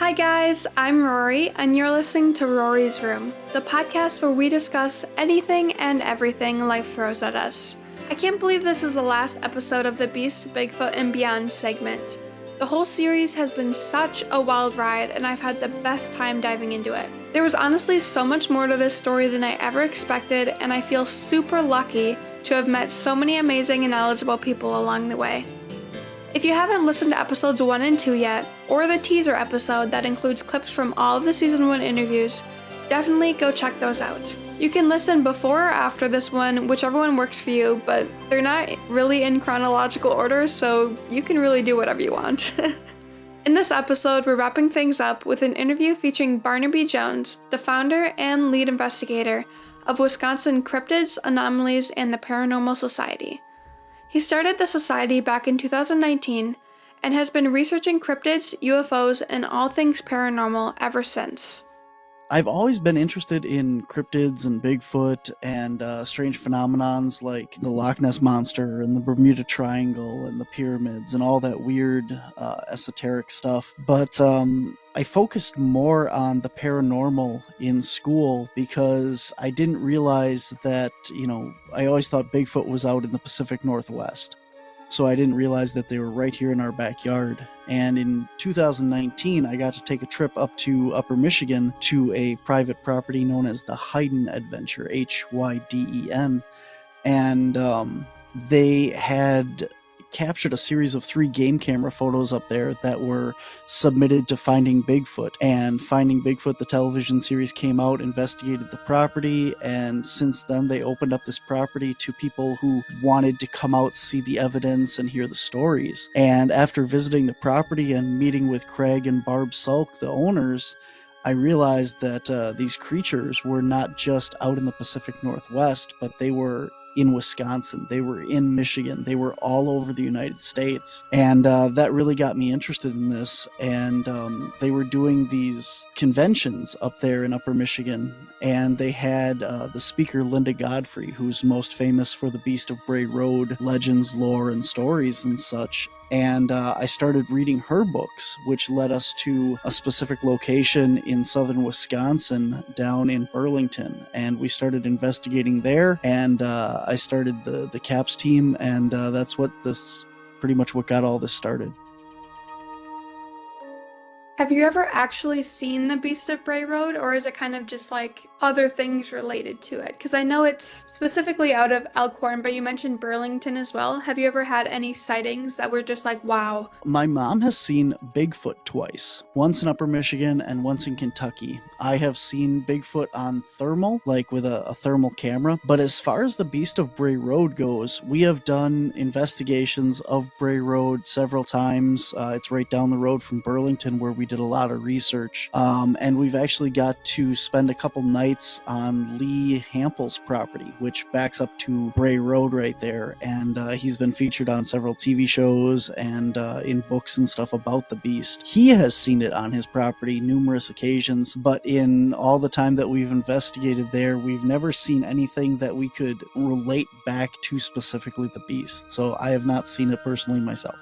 Hi guys, I'm Rori, and you're listening to Rori's Room, the podcast where we discuss anything and everything life throws at us. I can't believe this is the last episode of the Beast, Bigfoot, and Beyond segment. The whole series has been such a wild ride, and I've had the best time diving into it. There was honestly so much more to this story than I ever expected, and I feel super lucky to have met so many amazing and knowledgeable people along the way. If you haven't listened to episodes 1 and 2 yet, or the teaser episode that includes clips from all of the season 1 interviews, definitely go check those out. You can listen before or after this one, whichever one works for you, but they're not really in chronological order, so you can really do whatever you want. In this episode, we're wrapping things up with an interview featuring Barnaby Jones, the founder and lead investigator of Wisconsin Cryptids, Anomalies, and the Paranormal Society. He started the society back in 2019 and has been researching cryptids, UFOs, and all things paranormal ever since. I've always been interested in cryptids and Bigfoot and strange phenomenons like the Loch Ness Monster and the Bermuda Triangle and the pyramids and all that weird esoteric stuff. But I focused more on the paranormal in school because I didn't realize that, I always thought Bigfoot was out in the Pacific Northwest. So I didn't realize that they were right here in our backyard. And in 2019, I got to take a trip up to Upper Michigan to a private property known as the Hayden Adventure, Hyden. And they had captured a series of 3 game camera photos up there that were submitted to Finding Bigfoot. And Finding Bigfoot, the television series, came out, investigated the property, and since then they opened up this property to people who wanted to come out, see the evidence, and hear the stories. And after visiting the property and meeting with Craig and Barb Sulk, the owners, I realized that these creatures were not just out in the Pacific Northwest, but they were in Wisconsin, they were in Michigan, they were all over the United States. And that really got me interested in this. And they were doing these conventions up there in Upper Michigan. And they had the speaker Linda Godfrey, who's most famous for the Beast of Bray Road legends, lore, and stories and such. And I started reading her books, which led us to a specific location in southern Wisconsin down in Burlington. And we started investigating there, and I started the CAPS team, and that's pretty much what got all this started. Have you ever actually seen the Beast of Bray Road, or is it kind of just like other things related to it? Because I know it's specifically out of Elkhorn, but you mentioned Burlington as well. Have you ever had any sightings that were just like, wow? My mom has seen Bigfoot twice, once in Upper Michigan and once in Kentucky. I have seen Bigfoot on thermal, like with a thermal camera. But as far as the Beast of Bray Road goes, we have done investigations of Bray Road several times. It's right down the road from Burlington, where we did a lot of research. And we've actually got to spend a couple nights on Lee Hampel's property, which backs up to Bray Road right there. And he's been featured on several TV shows and in books and stuff about the beast. He has seen it on his property numerous occasions, but in all the time that we've investigated there, we've never seen anything that we could relate back to specifically the beast. So I have not seen it personally myself.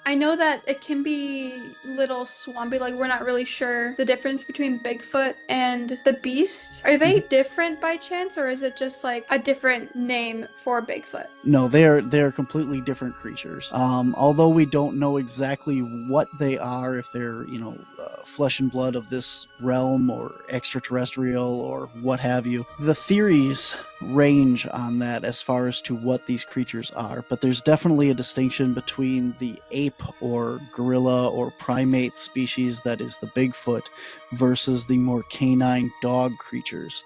I know that it can be little swampy, like we're not really sure the difference between Bigfoot and the Beast. Are they different by chance, or is it just like a different name for Bigfoot? No, they are completely different creatures. Although we don't know exactly what they are, if they're, flesh and blood of this realm or extraterrestrial or what have you. The theories range on that as far as to what these creatures are, but there's definitely a distinction between the ape or gorilla or primate species that is the Bigfoot versus the more canine dog creatures.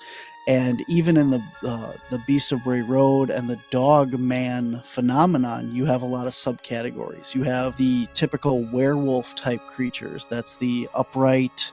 And even in the Beast of Bray Road and the dog man phenomenon, you have a lot of subcategories. You have the typical werewolf type creatures. That's the upright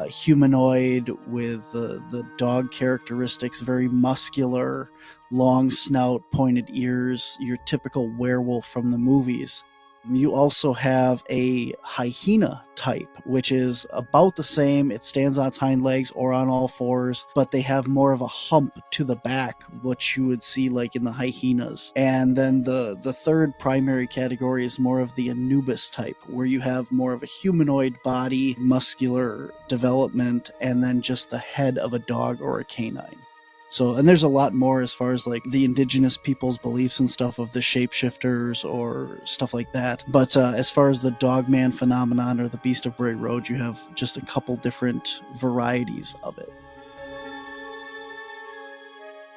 humanoid with the dog characteristics, very muscular, long snout, pointed ears, your typical werewolf from the movies. You also have a hyena type, which is about the same. It stands on its hind legs or on all fours, but they have more of a hump to the back, which you would see like in the hyenas. And then the third primary category is more of the Anubis type, where you have more of a humanoid body, muscular development, and then just the head of a dog or a canine. So, and there's a lot more as far as like the indigenous people's beliefs and stuff of the shapeshifters or stuff like that. But as far as the Dogman phenomenon or the Beast of Bray Road, you have just a couple different varieties of it.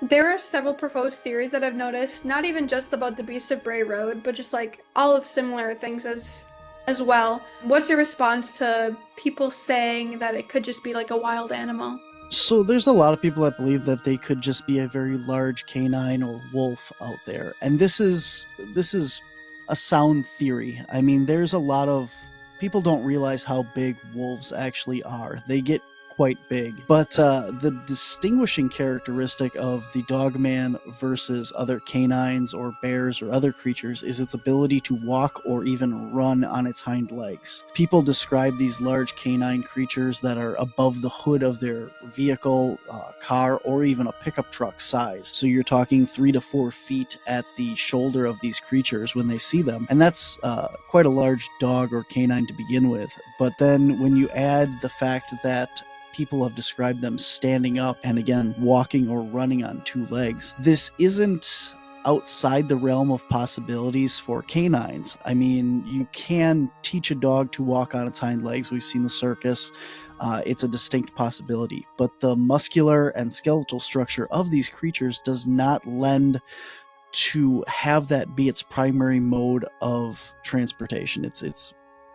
There are several proposed theories that I've noticed, not even just about the Beast of Bray Road, but just like all of similar things as well. What's your response to people saying that it could just be like a wild animal? So there's a lot of people that believe that they could just be a very large canine or wolf out there. And this is a sound theory. I mean, there's a lot of people don't realize how big wolves actually are. They get quite big. But the distinguishing characteristic of the Dogman versus other canines or bears or other creatures is its ability to walk or even run on its hind legs. People describe these large canine creatures that are above the hood of their vehicle, car, or even a pickup truck size. So you're talking 3 to 4 feet at the shoulder of these creatures when they see them. And that's quite a large dog or canine to begin with. But then when you add the fact that people have described them standing up and again walking or running on 2 legs, this isn't outside the realm of possibilities for canines. I mean, you can teach a dog to walk on its hind legs. We've seen the circus. It's a distinct possibility, but the muscular and skeletal structure of these creatures does not lend to have that be its primary mode of transportation. It's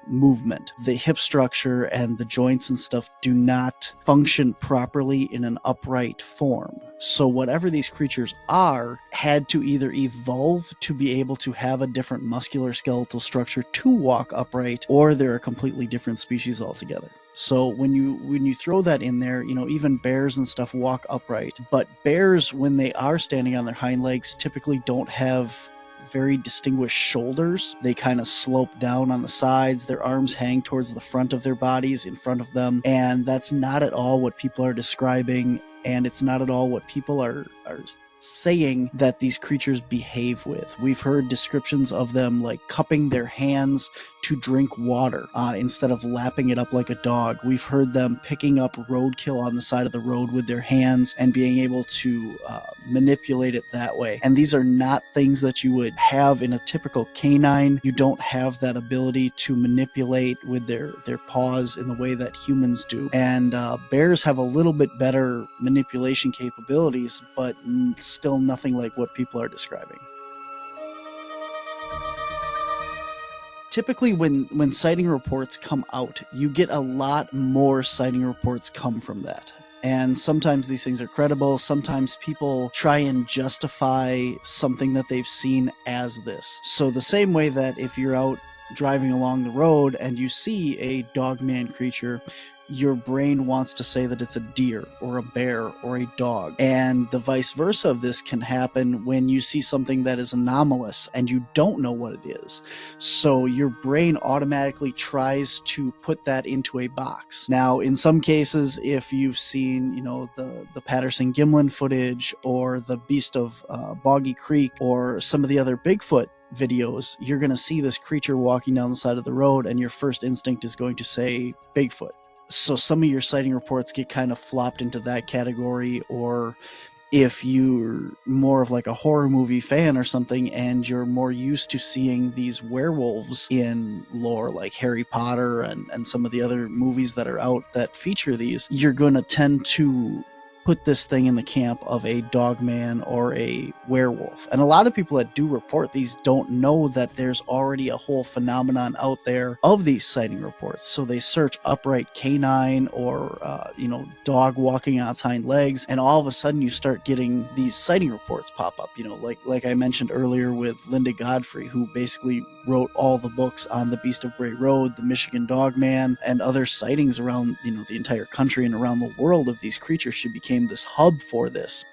movement. The hip structure and the joints and stuff do not function properly in an upright form. So whatever these creatures are had to either evolve to be able to have a different muscular skeletal structure to walk upright, or they're a completely different species altogether. So when you throw that in there, you know, even bears and stuff walk upright, but bears, when they are standing on their hind legs, typically don't have very distinguished shoulders. They kind of slope down on the sides. Their arms hang towards the front of their bodies in front of them. And that's not at all what people are describing. And it's not at all what people are saying that these creatures behave with. We've heard descriptions of them like cupping their hands to drink water instead of lapping it up like a dog. We've heard them picking up roadkill on the side of the road with their hands and being able to manipulate it that way. And these are not things that you would have in a typical canine. You don't have that ability to manipulate with their paws in the way that humans do. And bears have a little bit better manipulation capabilities, but still nothing like what people are describing. Typically when sighting reports come out, you get a lot more sighting reports come from that. And sometimes these things are credible. Sometimes people try and justify something that they've seen as this. So the same way that if you're out driving along the road and you see a dogman creature, your brain wants to say that it's a deer or a bear or a dog. And the vice versa of this can happen when you see something that is anomalous and you don't know what it is. So your brain automatically tries to put that into a box. Now, in some cases, if you've seen, you know, the Patterson-Gimlin footage or the Beast of Boggy Creek or some of the other Bigfoot videos, you're going to see this creature walking down the side of the road and your first instinct is going to say Bigfoot. So some of your sighting reports get kind of flopped into that category, or if you're more of like a horror movie fan or something and you're more used to seeing these werewolves in lore like Harry Potter and some of the other movies that are out that feature these, you're going to tend to put this thing in the camp of a dogman or a werewolf. And a lot of people that do report these don't know that there's already a whole phenomenon out there of these sighting reports. So they search upright canine or, dog walking on its hind legs, and all of a sudden you start getting these sighting reports pop up, you know, like I mentioned earlier with Linda Godfrey, who basically wrote all the books on the Beast of Bray Road, the Michigan Dogman, and other sightings around, you know, the entire country and around the world of these creatures. She became this hub for this.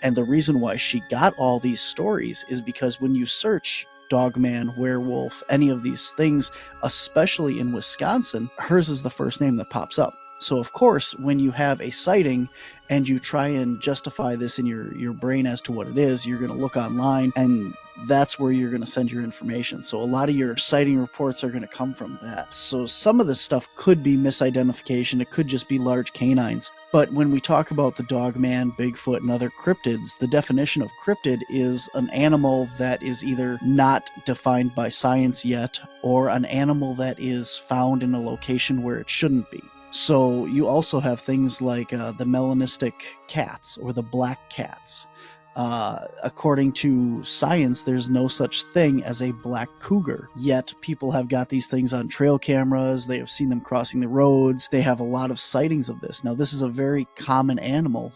And the reason why she got all these stories is because when you search dogman, werewolf, any of these things, especially in Wisconsin, hers is the first name that pops up. So of course, when you have a sighting and you try and justify this in your brain as to what it is, you're going to look online, and that's where you're going to send your information. So a lot of your sighting reports are going to come from that. So some of this stuff could be misidentification. It could just be large canines. But when we talk about the dogman, Bigfoot, and other cryptids, the definition of cryptid is an animal that is either not defined by science yet, or an animal that is found in a location where it shouldn't be. So you also have things like the melanistic cats or the black cats. According to science, there's no such thing as a black cougar. Yet people have got these things on trail cameras. They have seen them crossing the roads. They have a lot of sightings of this. Now, this is a very common animal.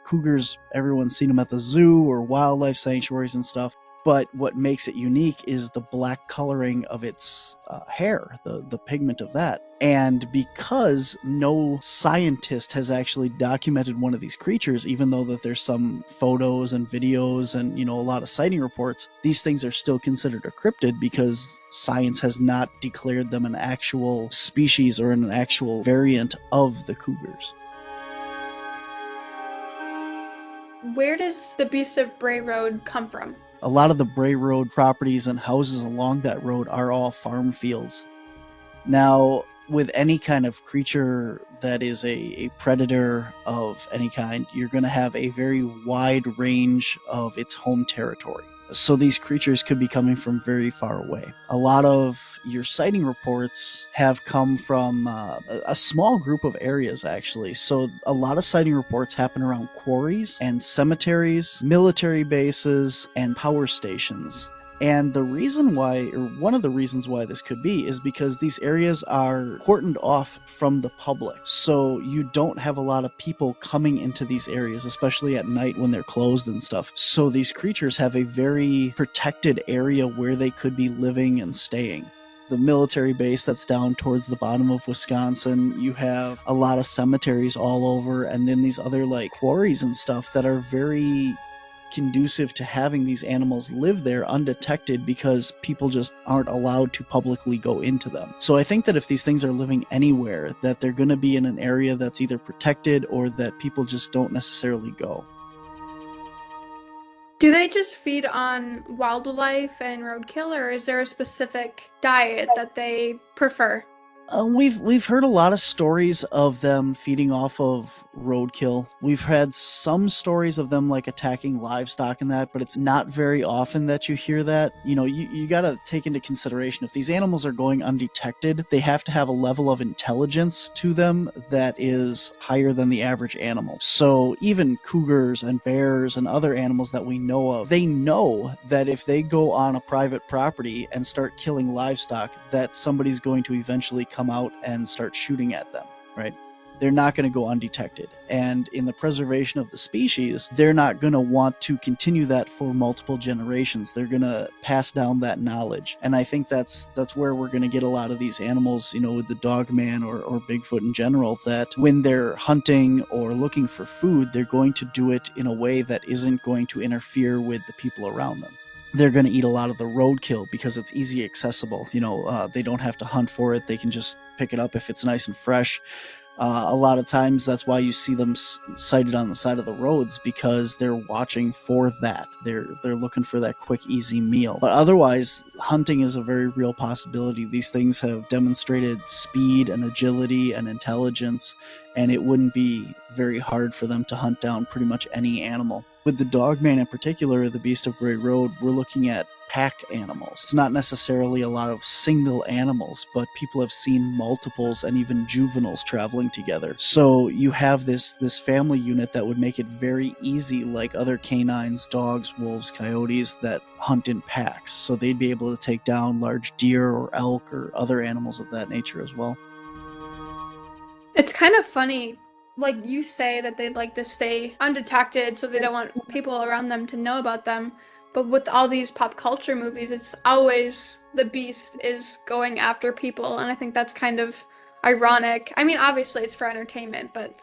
Cougars, everyone's seen them at the zoo or wildlife sanctuaries and stuff. But what makes it unique is the black coloring of its hair, the pigment of that. And because no scientist has actually documented one of these creatures, even though that there's some photos and videos and, a lot of sighting reports, these things are still considered a cryptid because science has not declared them an actual species or an actual variant of the cougars. Where does the Beast of Bray Road come from? A lot of the Bray Road properties and houses along that road are all farm fields. Now, with any kind of creature that is a predator of any kind, you're going to have a very wide range of its home territory. So these creatures could be coming from very far away. A lot of your sighting reports have come from a small group of areas, actually. So a lot of sighting reports happen around quarries and cemeteries, military bases, and power stations. And the reason why, or one of the reasons why this could be, is because these areas are cordoned off from the public. So you don't have a lot of people coming into these areas, especially at night when they're closed and stuff. So these creatures have a very protected area where they could be living and staying. The military base that's down towards the bottom of Wisconsin, you have a lot of cemeteries all over, and then these other quarries and stuff that are very conducive to having these animals live there undetected because people just aren't allowed to publicly go into them. So I think that if these things are living anywhere, that they're going to be in an area that's either protected or that people just don't necessarily go. Do they just feed on wildlife and roadkill, or is there a specific diet that they prefer? We've heard a lot of stories of them feeding off of roadkill. We've had some stories of them attacking livestock and that, but it's not very often that you hear that. You got to take into consideration if these animals are going undetected, they have to have a level of intelligence to them that is higher than the average animal. So even cougars and bears and other animals that we know of, they know that if they go on a private property and start killing livestock, that somebody's going to eventually come out and start shooting at them, right? They're not going to go undetected. And in the preservation of the species, they're not going to want to continue that for multiple generations. They're going to pass down that knowledge. And I think that's where we're going to get a lot of these animals, with the dogman or Bigfoot in general, that when they're hunting or looking for food, they're going to do it in a way that isn't going to interfere with the people around them. They're going to eat a lot of the roadkill because it's easy accessible. They don't have to hunt for it. They can just pick it up if it's nice and fresh. A lot of times that's why you see them sighted on the side of the roads, because they're watching for that. They're looking for that quick, easy meal. But otherwise, hunting is a very real possibility. These things have demonstrated speed and agility and intelligence, and it wouldn't be very hard for them to hunt down pretty much any animal. With the dogman in particular, the Beast of Bray Road, we're looking at pack animals. It's not necessarily a lot of single animals, but people have seen multiples and even juveniles traveling together. So you have this family unit that would make it very easy, like other canines, dogs, wolves, coyotes, that hunt in packs. So they'd be able to take down large deer or elk or other animals of that nature as well. It's kind of funny, you say that they'd like to stay undetected so they don't want people around them to know about them. But with all these pop culture movies, it's always the beast is going after people. And I think that's kind of ironic. I mean, obviously it's for entertainment, but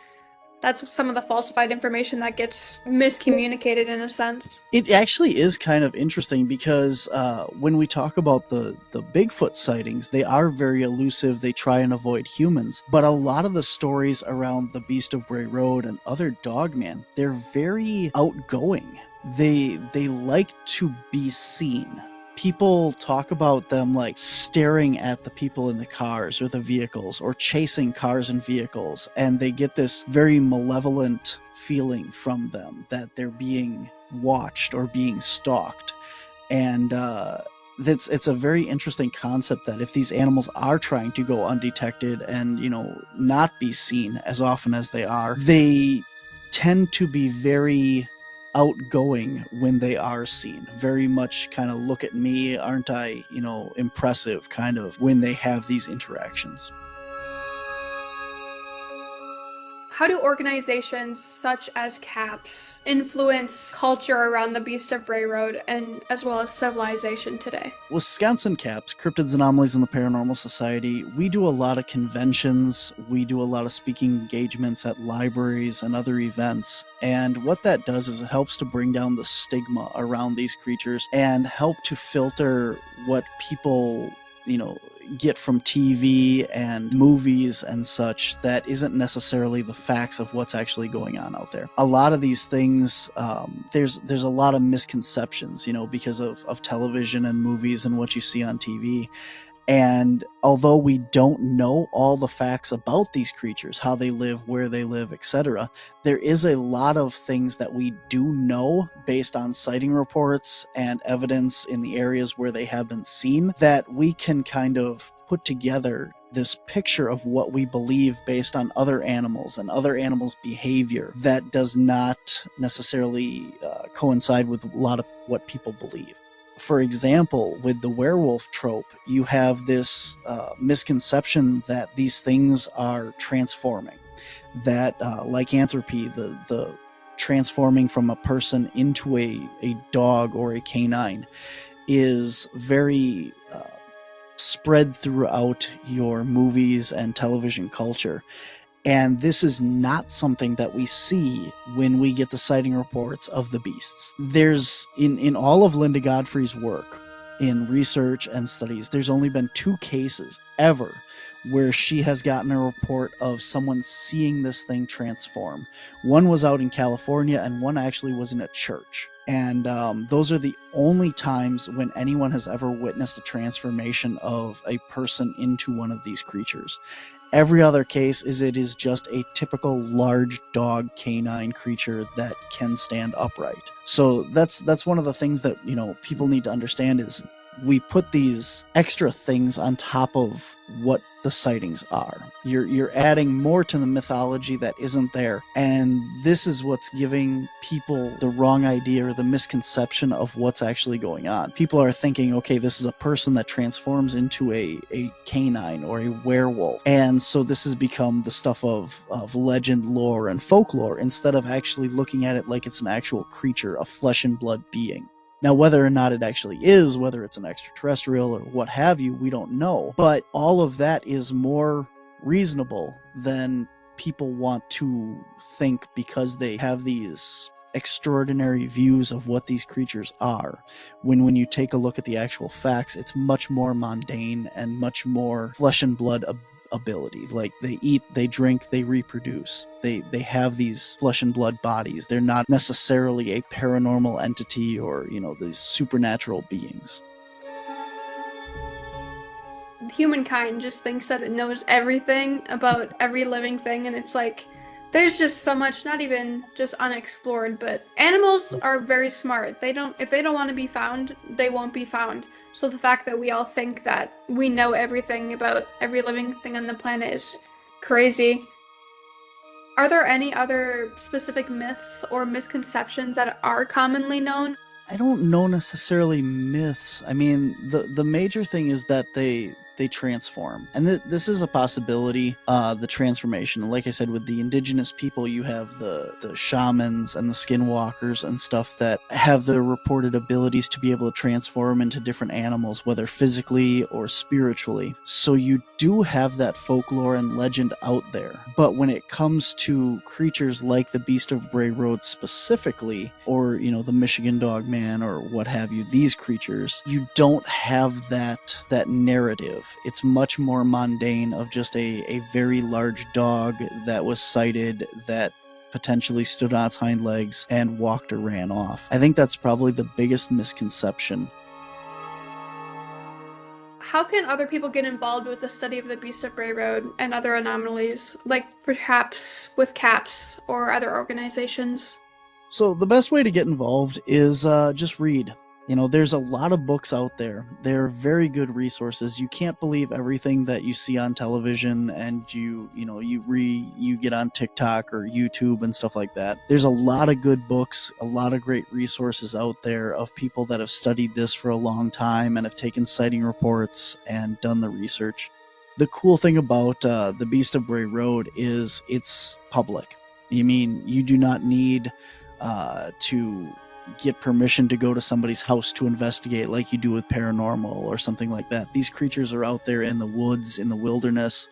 that's some of the falsified information that gets miscommunicated in a sense. It actually is kind of interesting because when we talk about the Bigfoot sightings, they are very elusive. They try and avoid humans. But a lot of the stories around the Beast of Bray Road and other dogman, they're very outgoing. They like to be seen. People talk about them like staring at the people in the cars or the vehicles or chasing cars and vehicles, and they get this very malevolent feeling from them that they're being watched or being stalked. And it's a very interesting concept that if these animals are trying to go undetected and, you know, not be seen as often as they tend to be very outgoing when they are seen. Very much kind of look at me, aren't I, you know, impressive kind of when they have these interactions. How do organizations such as CAPS influence culture around the Beast of Bray Road and as well as civilization today? Wisconsin CAPS, Cryptids, Anomalies, and the Paranormal Society, we do a lot of conventions, we do a lot of speaking engagements at libraries and other events, and what that does is it helps to bring down the stigma around these creatures and help to filter what people, you know, get from TV and movies and such that isn't necessarily the facts of what's actually going on out there. A lot of these things, there's a lot of misconceptions, you know, because of television and movies and what you see on TV. And although we don't know all the facts about these creatures, how they live, where they live, etc., there is a lot of things that we do know based on sighting reports and evidence in the areas where they have been seen that we can kind of put together this picture of what we believe based on other animals and other animals' behavior that does not necessarily coincide with a lot of what people believe. For example, with the werewolf trope, you have this misconception that these things are transforming, that lycanthropy, the transforming from a person into a dog or a canine, is very spread throughout your movies and television culture. And this is not something that we see when we get the sighting reports of the beasts. There's, in all of Linda Godfrey's work, in research and studies, there's only been 2 cases ever where she has gotten a report of someone seeing this thing transform. One was out in California and one actually was in a church. And those are the only times when anyone has ever witnessed a transformation of a person into one of these creatures. Every other case it is just a typical large dog canine creature that can stand upright. So that's one of the things that, you know, people need to understand is we put these extra things on top of what the sightings are. You're adding more to the mythology that isn't there, and this is what's giving people the wrong idea or the misconception of what's actually going on. People are thinking, okay, this is a person that transforms into a canine or a werewolf, and so this has become the stuff of legend, lore, and folklore, instead of actually looking at it like it's an actual creature, a flesh and blood being. Now, whether or not it actually is, whether it's an extraterrestrial or what have you, we don't know. But all of that is more reasonable than people want to think because they have these extraordinary views of what these creatures are. When you take a look at the actual facts, it's much more mundane and much more flesh and blood ability. Like, they eat, they drink, they reproduce. They have these flesh and blood bodies. They're not necessarily a paranormal entity or, you know, these supernatural beings. Humankind just thinks that it knows everything about every living thing, and it's like there's just so much, not even just unexplored, but animals are very smart. If they don't want to be found, they won't be found. So the fact that we all think that we know everything about every living thing on the planet is crazy. Are there any other specific myths or misconceptions that are commonly known? I don't know necessarily myths. I mean, the major thing is that they they transform. And this is a possibility, the transformation. Like I said, with the indigenous people, you have the shamans and the skinwalkers and stuff that have the reported abilities to be able to transform into different animals, whether physically or spiritually. So you do have that folklore and legend out there. But when it comes to creatures like the Beast of Bray Road specifically, or, the Michigan Dog Man or what have you, these creatures, you don't have that narrative. It's much more mundane of just a very large dog that was sighted that potentially stood on its hind legs and walked or ran off. I think that's probably the biggest misconception. How can other people get involved with the study of the Beast of Bray Road and other anomalies, like perhaps with CAPS or other organizations? So the best way to get involved is just read. There's a lot of books out there. They're very good resources. You can't believe everything that you see on television and you get on TikTok or YouTube and stuff like that. There's a lot of good books, a lot of great resources out there of people that have studied this for a long time and have taken sighting reports and done the research. The cool thing about the Beast of Bray Road is it's public. You do not need to get permission to go to somebody's house to investigate like you do with paranormal or something like that. These creatures are out there in the woods, in the wilderness.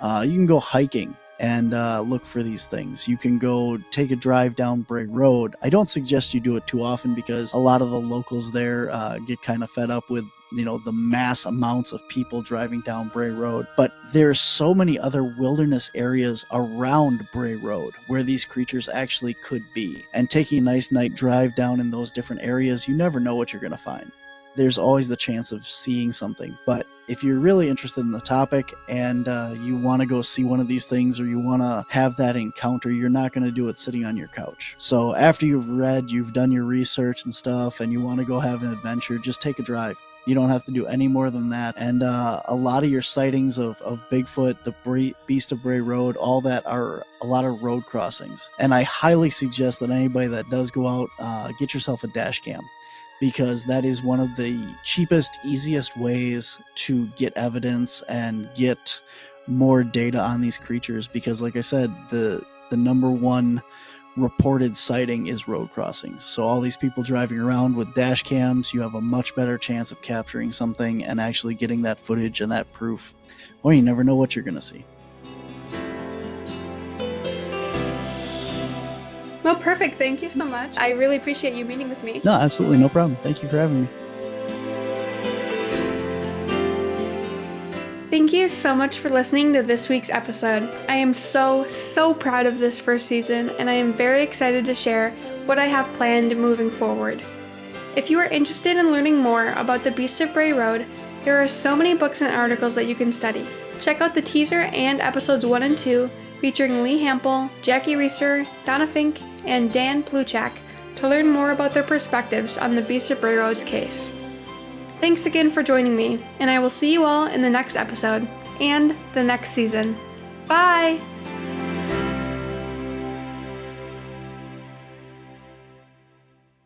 You can go hiking and look for these things. You can go take a drive down Bray Road. I don't suggest you do it too often because a lot of the locals there get kind of fed up with the mass amounts of people driving down Bray Road. But there's so many other wilderness areas around Bray Road where these creatures actually could be. And taking a nice night drive down in those different areas, you never know what you're going to find. There's always the chance of seeing something. But if you're really interested in the topic and you want to go see one of these things or you want to have that encounter, you're not going to do it sitting on your couch. So after you've read, you've done your research and stuff, and you want to go have an adventure, just take a drive. You don't have to do any more than that. And a lot of your sightings of Bigfoot, the Beast of Bray Road, all that are a lot of road crossings. And I highly suggest that anybody that does go out, get yourself a dash cam, because that is one of the cheapest, easiest ways to get evidence and get more data on these creatures. Because like I said, the number one reported sighting is road crossings. So all these people driving around with dash cams, you have a much better chance of capturing something and actually getting that footage and that proof. Well, you never know what you're going to see. Well, perfect. Thank you so much. I really appreciate you meeting with me. No, absolutely. No problem. Thank you for having me. Thank you so much for listening to this week's episode. I am so proud of this first season, and I am very excited to share what I have planned moving forward. If you are interested in learning more about the Beast of Bray Road, there are so many books and articles that you can study. Check out the teaser and episodes 1 and 2 featuring Lee Hampel, Jackie Reeser, Donna Fink, and Dan Pluchak to learn more about their perspectives on the Beast of Bray Road's case. Thanks again for joining me, and I will see you all in the next episode and the next season. Bye!